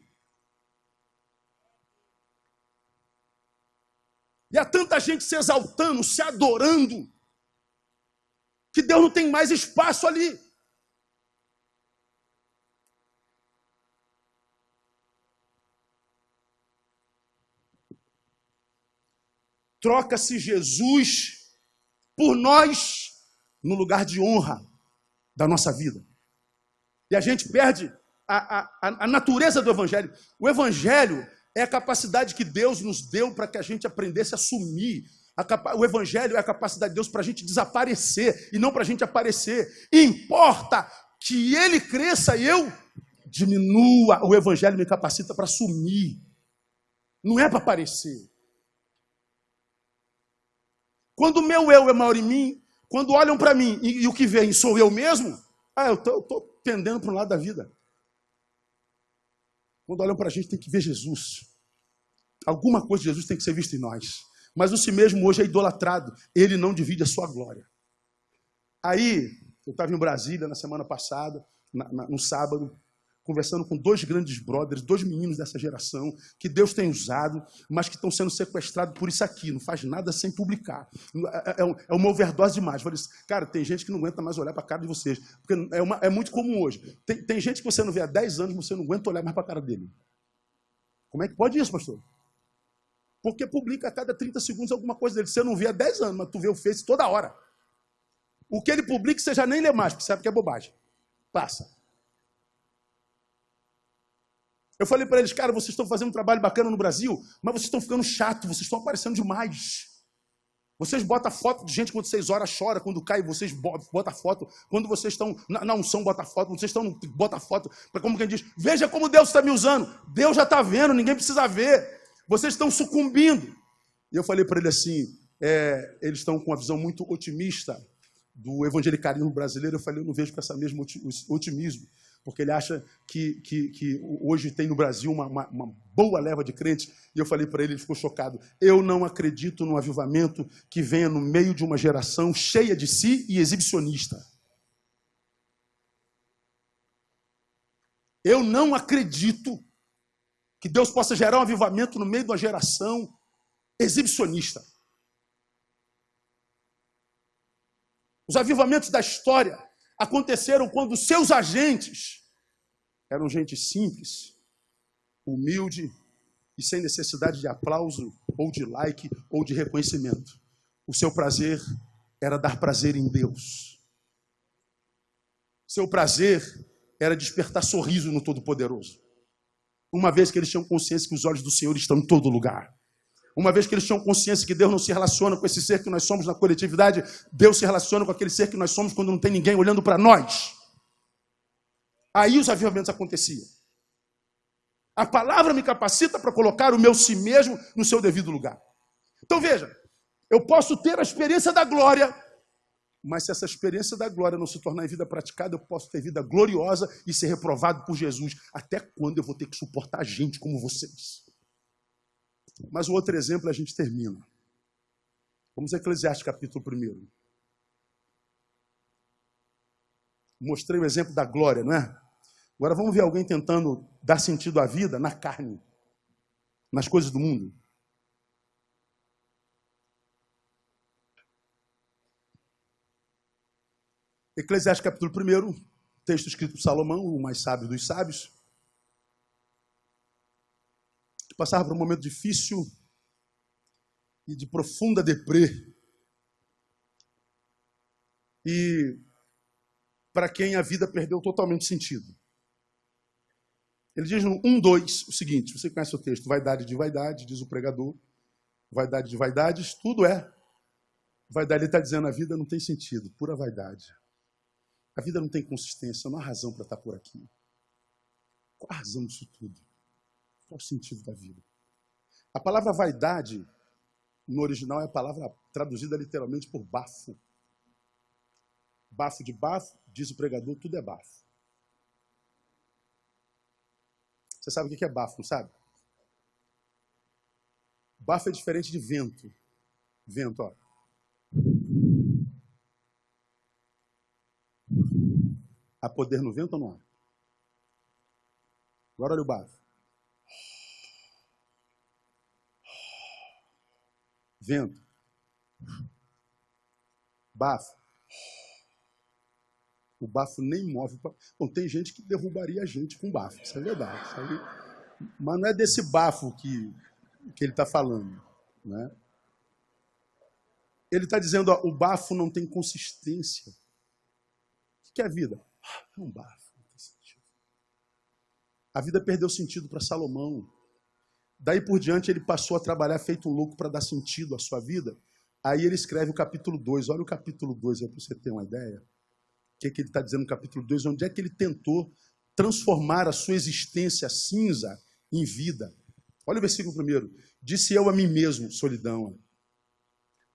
E há tanta gente se exaltando, se adorando, que Deus não tem mais espaço ali. troca-se Jesus por nós no lugar de honra da nossa vida. E a gente perde a natureza do Evangelho. O Evangelho é a capacidade que Deus nos deu para que a gente aprendesse a assumir. O Evangelho é a capacidade de Deus para a gente desaparecer e não para a gente aparecer. Importa que Ele cresça e eu diminua. O Evangelho me capacita para assumir. Não é para aparecer. Quando o meu eu é maior em mim, quando olham para mim e o que vem sou eu mesmo, eu estou tendendo para um lado da vida. Quando olham para a gente, tem que ver Jesus. Alguma coisa de Jesus tem que ser vista em nós. Mas o si mesmo hoje é idolatrado. Ele não divide a sua glória. Aí, eu estava em Brasília na semana passada, no sábado, conversando com 2 grandes brothers, 2 meninos dessa geração, que Deus tem usado, mas que estão sendo sequestrados por isso aqui, não faz nada sem publicar. É uma overdose demais. Eu falei assim, cara, tem gente que não aguenta mais olhar para a cara de vocês, porque é muito comum hoje. Tem gente que você não vê há 10 anos, você não aguenta olhar mais para a cara dele. Como é que pode isso, pastor? Porque publica a cada 30 segundos alguma coisa dele. Você não vê há 10 anos, mas tu vê o Face toda hora. O que ele publica, você já nem lê mais, porque sabe que é bobagem. Passa. Eu falei para eles, cara, vocês estão fazendo um trabalho bacana no Brasil, mas vocês estão ficando chato, vocês estão aparecendo demais. Vocês botam foto de gente quando 6 horas chora, quando cai, vocês botam foto. Quando vocês estão na unção, bota foto. Quando vocês estão, bota foto. Como quem diz, veja como Deus está me usando. Deus já está vendo, ninguém precisa ver. Vocês estão sucumbindo. E eu falei para ele assim, eles estão com uma visão muito otimista do evangelicalismo brasileiro. Eu falei, eu não vejo com esse mesmo otimismo. Porque ele acha que hoje tem no Brasil uma boa leva de crentes. E eu falei para ele, ele ficou chocado. Eu não acredito num avivamento que venha no meio de uma geração cheia de si e exibicionista. Eu não acredito que Deus possa gerar um avivamento no meio de uma geração exibicionista. Os avivamentos da história aconteceram quando seus agentes eram gente simples, humilde e sem necessidade de aplauso, ou de like, ou de reconhecimento. O seu prazer era dar prazer em Deus. Seu prazer era despertar sorriso no Todo-Poderoso. Uma vez que eles tinham consciência que os olhos do Senhor estão em todo lugar. Uma vez que eles tinham consciência que Deus não se relaciona com esse ser que nós somos na coletividade, Deus se relaciona com aquele ser que nós somos quando não tem ninguém olhando para nós. Aí os avivamentos aconteciam. A palavra me capacita para colocar o meu si mesmo no seu devido lugar. Então veja, eu posso ter a experiência da glória, mas se essa experiência da glória não se tornar em vida praticada, eu posso ter vida gloriosa e ser reprovado por Jesus. Até quando eu vou ter que suportar gente como vocês? Mas o outro exemplo a gente termina. Vamos a Eclesiastes capítulo 1. Mostrei o exemplo da glória, não é? Agora vamos ver alguém tentando dar sentido à vida na carne, nas coisas do mundo. Eclesiastes capítulo 1, texto escrito por Salomão, o mais sábio dos sábios, que passava por um momento difícil e de profunda deprê. E para quem a vida perdeu totalmente sentido. Ele diz no 1:2 o seguinte, você conhece o texto, vaidade de vaidade, diz o pregador, vaidade de vaidades, tudo é vaidade. Ele está dizendo, a vida não tem sentido, pura vaidade. A vida não tem consistência, não há razão para estar por aqui. Qual a razão disso tudo? Qual o sentido da vida? A palavra vaidade, no original, é a palavra traduzida literalmente por bafo. Bafo de bafo, diz o pregador, tudo é bafo. Você sabe o que é bafo, não sabe? Bafo é diferente de vento. Vento, ó. Há poder no vento ou não há? Agora olha o bafo. Vento. Bafo. O bafo nem move. Bom, tem gente que derrubaria a gente com bafo. Isso é verdade. Isso aí... Mas não é desse bafo que ele está falando, né? Ele está dizendo, ó, o bafo não tem consistência. O que é a vida? É um bafo. Não tem sentido. A vida perdeu sentido para Salomão. Daí por diante ele passou a trabalhar feito um louco para dar sentido à sua vida. Aí ele escreve o capítulo 2. Olha o capítulo 2, para você ter uma ideia. O que ele está dizendo no capítulo 2? Onde é que ele tentou transformar a sua existência cinza em vida? Olha o versículo 1. Disse eu a mim mesmo, solidão.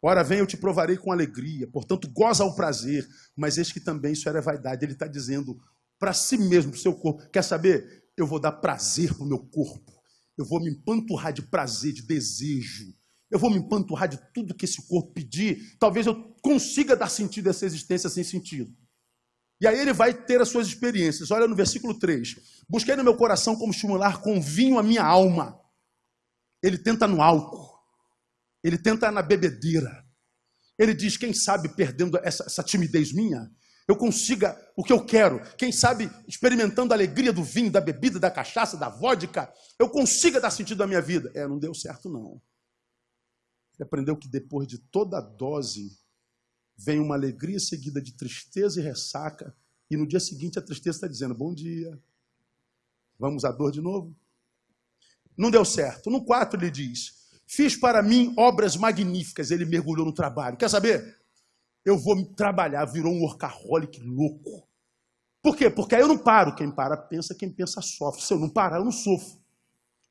Ora, vem, eu te provarei com alegria. Portanto, goza o prazer. Mas eis que também isso era vaidade. Ele está dizendo para si mesmo, para o seu corpo. Quer saber? Eu vou dar prazer para o meu corpo. Eu vou me empanturrar de prazer, de desejo. Eu vou me empanturrar de tudo que esse corpo pedir. Talvez eu consiga dar sentido a essa existência sem sentido. E aí ele vai ter as suas experiências. Olha no versículo 3. Busquei no meu coração como estimular com vinho a minha alma. Ele tenta no álcool. Ele tenta na bebedeira. Ele diz, quem sabe, perdendo essa timidez minha, eu consiga o que eu quero. Quem sabe, experimentando a alegria do vinho, da bebida, da cachaça, da vodka, eu consiga dar sentido à minha vida. Não deu certo, não. Ele aprendeu que depois de toda a dose, vem uma alegria seguida de tristeza e ressaca, e no dia seguinte a tristeza está dizendo, bom dia, vamos à dor de novo? Não deu certo. No 4 ele diz, fiz para mim obras magníficas. Ele mergulhou no trabalho. Quer saber? Eu vou trabalhar. Virou um workaholic louco. Por quê? Porque aí eu não paro. Quem para pensa, quem pensa sofre. Se eu não parar, eu não sofro.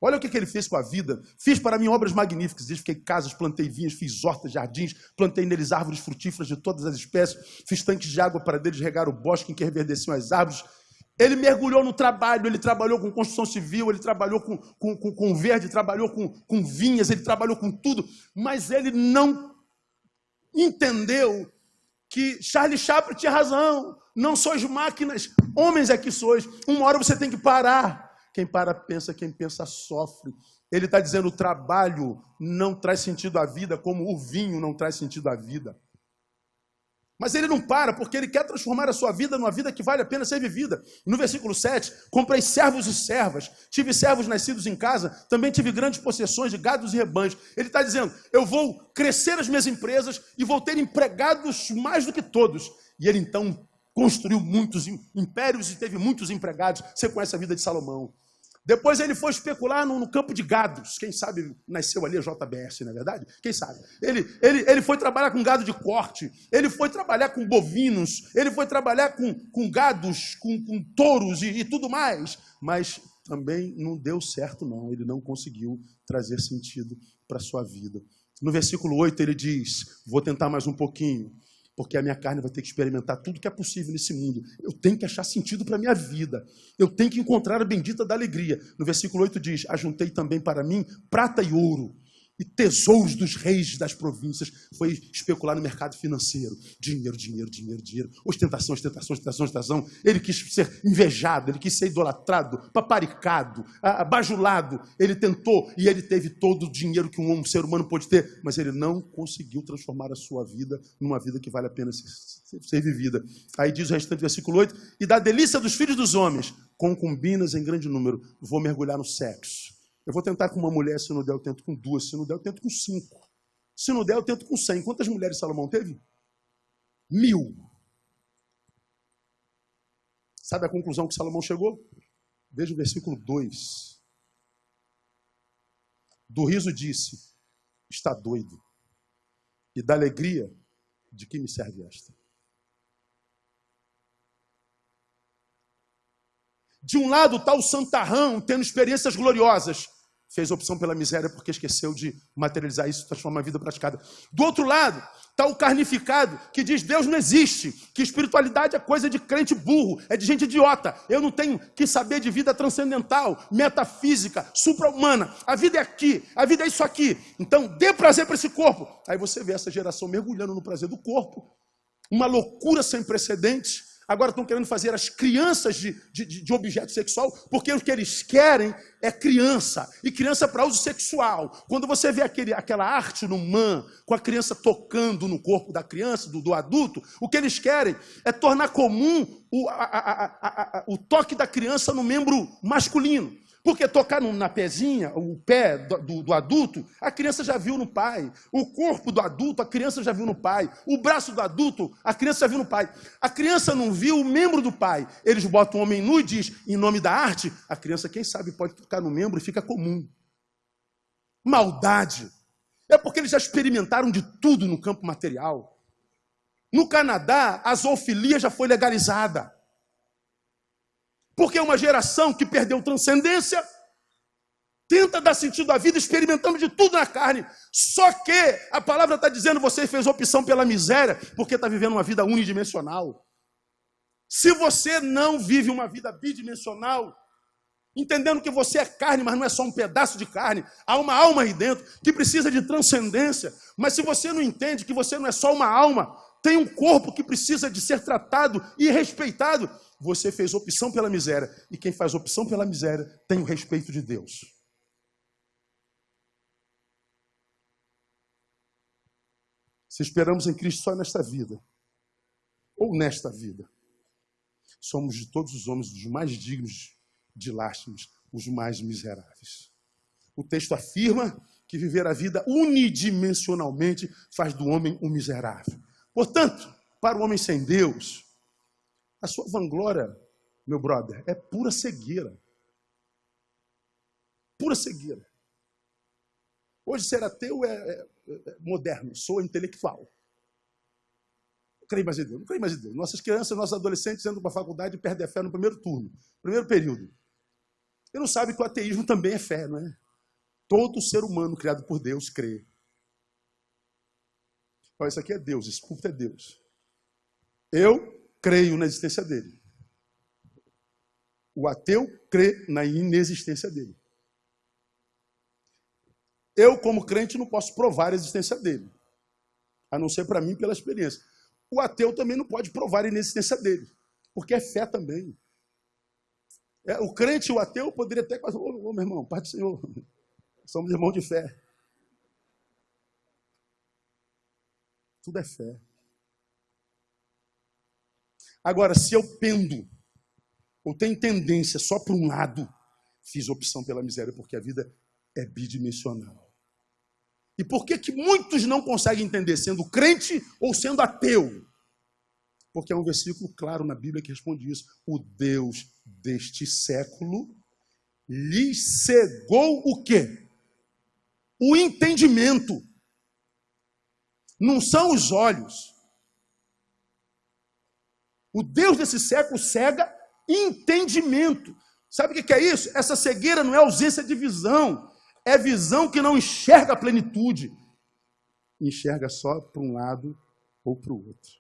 Olha o que ele fez com a vida. Fiz para mim obras magníficas. Edifiquei casas, plantei vinhas, fiz hortas, jardins, plantei neles árvores frutíferas de todas as espécies, fiz tanques de água para deles regar o bosque em que reverdeciam as árvores. Ele mergulhou no trabalho, ele trabalhou com construção civil, ele trabalhou com verde, trabalhou com vinhas, ele trabalhou com tudo, mas ele não entendeu que Charlie Chaplin tinha razão. Não sois máquinas, homens é que sois. Uma hora você tem que parar. Quem para pensa, quem pensa sofre. Ele está dizendo, o trabalho não traz sentido à vida, como o vinho não traz sentido à vida. Mas ele não para, porque ele quer transformar a sua vida numa vida que vale a pena ser vivida. No versículo 7, comprei servos e servas, tive servos nascidos em casa, também tive grandes possessões de gados e rebanhos. Ele está dizendo, eu vou crescer as minhas empresas e vou ter empregados mais do que todos. E ele então construiu muitos impérios e teve muitos empregados. Você conhece a vida de Salomão. Depois ele foi especular no campo de gados. Quem sabe nasceu ali a JBS, não é verdade? Quem sabe? Ele foi trabalhar com gado de corte. Ele foi trabalhar com bovinos. Ele foi trabalhar com gados, com touros e tudo mais. Mas também não deu certo, não. Ele não conseguiu trazer sentido para a sua vida. No versículo 8 ele diz, vou tentar mais um pouquinho, porque a minha carne vai ter que experimentar tudo que é possível nesse mundo. Eu tenho que achar sentido para a minha vida. Eu tenho que encontrar a bendita da alegria. No versículo 8 diz, ajuntei também para mim prata e ouro, e tesouros dos reis das províncias. Foi especular no mercado financeiro. Dinheiro, dinheiro, dinheiro, dinheiro. Ostentação, ostentação, ostentação, ostentação. Ele quis ser invejado, ele quis ser idolatrado, paparicado, bajulado. Ele tentou e ele teve todo o dinheiro que um ser humano pode ter, mas ele não conseguiu transformar a sua vida numa vida que vale a pena ser vivida. Aí diz o restante do versículo 8, e da delícia dos filhos dos homens, concubinas em grande número, vou mergulhar no sexo. Eu vou tentar com uma mulher, se não der eu tento com 2, se não der eu tento com 5. Se não der eu tento com 100. Quantas mulheres Salomão teve? 1000. Sabe a conclusão que Salomão chegou? Veja o versículo 2. Do riso disse, está doido. E da alegria, de que me serve esta? De um lado está o santarrão, tendo experiências gloriosas. Fez opção pela miséria porque esqueceu de materializar isso, transformar a vida praticada. Do outro lado está o carnificado, que diz, Deus não existe, que espiritualidade é coisa de crente burro, é de gente idiota. Eu não tenho que saber de vida transcendental, metafísica, supra-humana. A vida é aqui, a vida é isso aqui. Então, dê prazer para esse corpo. Aí você vê essa geração mergulhando no prazer do corpo, uma loucura sem precedentes. Agora estão querendo fazer as crianças de objeto sexual, porque o que eles querem é criança, e criança para uso sexual. Quando você vê aquela arte no MAN, com a criança tocando no corpo da criança, do adulto, o que eles querem é tornar comum o toque da criança no membro masculino. Porque tocar na pezinha, o pé do adulto, a criança já viu no pai. O corpo do adulto, a criança já viu no pai. O braço do adulto, a criança já viu no pai. A criança não viu o membro do pai. Eles botam o homem nu e diz, em nome da arte, a criança, quem sabe, pode tocar no membro e fica comum. Maldade. É porque eles já experimentaram de tudo no campo material. No Canadá, a zoofilia já foi legalizada. Porque é uma geração que perdeu transcendência, tenta dar sentido à vida experimentando de tudo na carne. Só que a palavra está dizendo, você fez opção pela miséria, porque está vivendo uma vida unidimensional. Se você não vive uma vida bidimensional, entendendo que você é carne, mas não é só um pedaço de carne, há uma alma aí dentro que precisa de transcendência. Mas se você não entende que você não é só uma alma, tem um corpo que precisa de ser tratado e respeitado, você fez opção pela miséria. E quem faz opção pela miséria tem o respeito de Deus. Se esperamos em Cristo só nesta vida, ou nesta vida, somos de todos os homens os mais dignos de lástimas, os mais miseráveis. O texto afirma que viver a vida unidimensionalmente faz do homem um miserável. Portanto, para o homem sem Deus, a sua vanglória, meu brother, é pura cegueira. Pura cegueira. Hoje ser ateu é moderno, sou intelectual. Não creio mais em Deus, não creio mais em Deus. Nossas crianças, nossos adolescentes entram para a faculdade e perdem a fé no primeiro turno, primeiro período. E não sabe que o ateísmo também é fé, não é? Todo ser humano criado por Deus crê. Olha, isso aqui é Deus, esse culto é Deus. Eu creio na existência dele. O ateu crê na inexistência dele. Eu, como crente, não posso provar a existência dele, a não ser para mim pela experiência. O ateu também não pode provar a inexistência dele, porque é fé também. O crente e o ateu poderia até quase, ô meu irmão, Pai do Senhor, somos irmãos de fé. Tudo é fé. Agora, se eu pendo, ou tenho tendência só para um lado, fiz opção pela miséria, porque a vida é bidimensional. E por que muitos não conseguem entender, sendo crente ou sendo ateu? Porque é um versículo claro na Bíblia que responde isso. O Deus deste século lhes cegou o quê? O entendimento. Não são os olhos. O Deus desse século cega entendimento. Sabe o que é isso? Essa cegueira não é ausência de visão. É visão que não enxerga a plenitude. Enxerga só para um lado ou para o outro.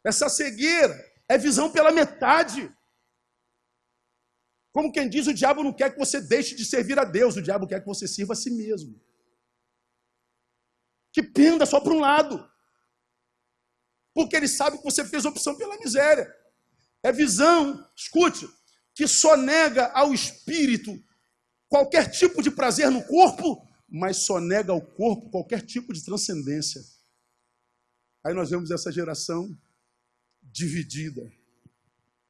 Essa cegueira é visão pela metade. Como quem diz, o diabo não quer que você deixe de servir a Deus. O diabo quer que você sirva a si mesmo. Que penda só para um lado. Porque ele sabe que você fez opção pela miséria. É visão, escute, que só nega ao espírito qualquer tipo de prazer no corpo, mas só nega ao corpo qualquer tipo de transcendência. Aí nós vemos essa geração dividida.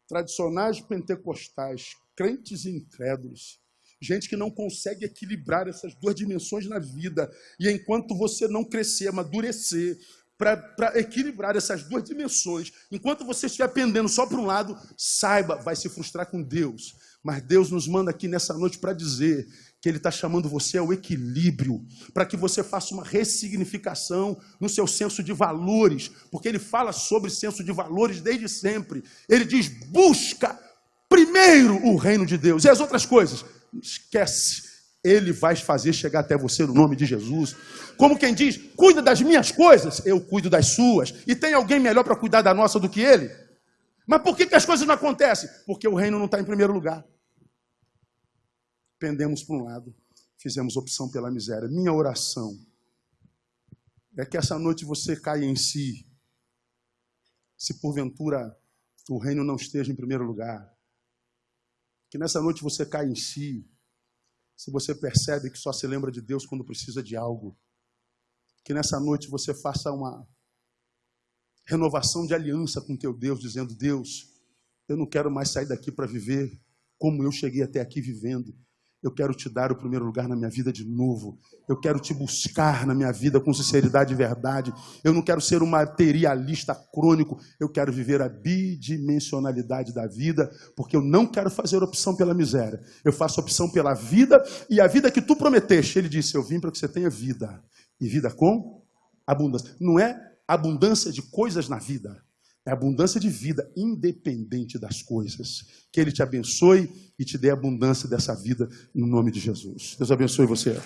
Tradicionais pentecostais, crentes e incrédulos. Gente que não consegue equilibrar essas duas dimensões na vida. E enquanto você não crescer, amadurecer, para equilibrar essas duas dimensões, enquanto você estiver pendendo só para um lado, saiba, vai se frustrar com Deus. Mas Deus nos manda aqui nessa noite para dizer que Ele está chamando você ao equilíbrio, para que você faça uma ressignificação no seu senso de valores, porque Ele fala sobre senso de valores desde sempre. Ele diz, busca primeiro o reino de Deus, e as outras coisas, esquece. Ele vai fazer chegar até você no nome de Jesus. Como quem diz, cuida das minhas coisas, eu cuido das suas. E tem alguém melhor para cuidar da nossa do que Ele? Mas por que as coisas não acontecem? Porque o reino não está em primeiro lugar. Pendemos para um lado, fizemos opção pela miséria. Minha oração é que essa noite você caia em si, se porventura o reino não esteja em primeiro lugar. Que nessa noite você caia em si, se você percebe que só se lembra de Deus quando precisa de algo. Que nessa noite você faça uma renovação de aliança com teu Deus, dizendo, Deus, eu não quero mais sair daqui para viver como eu cheguei até aqui vivendo. Eu quero te dar o primeiro lugar na minha vida de novo. Eu quero te buscar na minha vida com sinceridade e verdade. Eu não quero ser um materialista crônico. Eu quero viver a bidimensionalidade da vida, porque eu não quero fazer opção pela miséria. Eu faço opção pela vida, e a vida que tu prometeste. Ele disse, eu vim para que você tenha vida. E vida com abundância. Não é abundância de coisas na vida. É abundância de vida, independente das coisas. Que Ele te abençoe e te dê abundância dessa vida, no nome de Jesus. Deus abençoe você.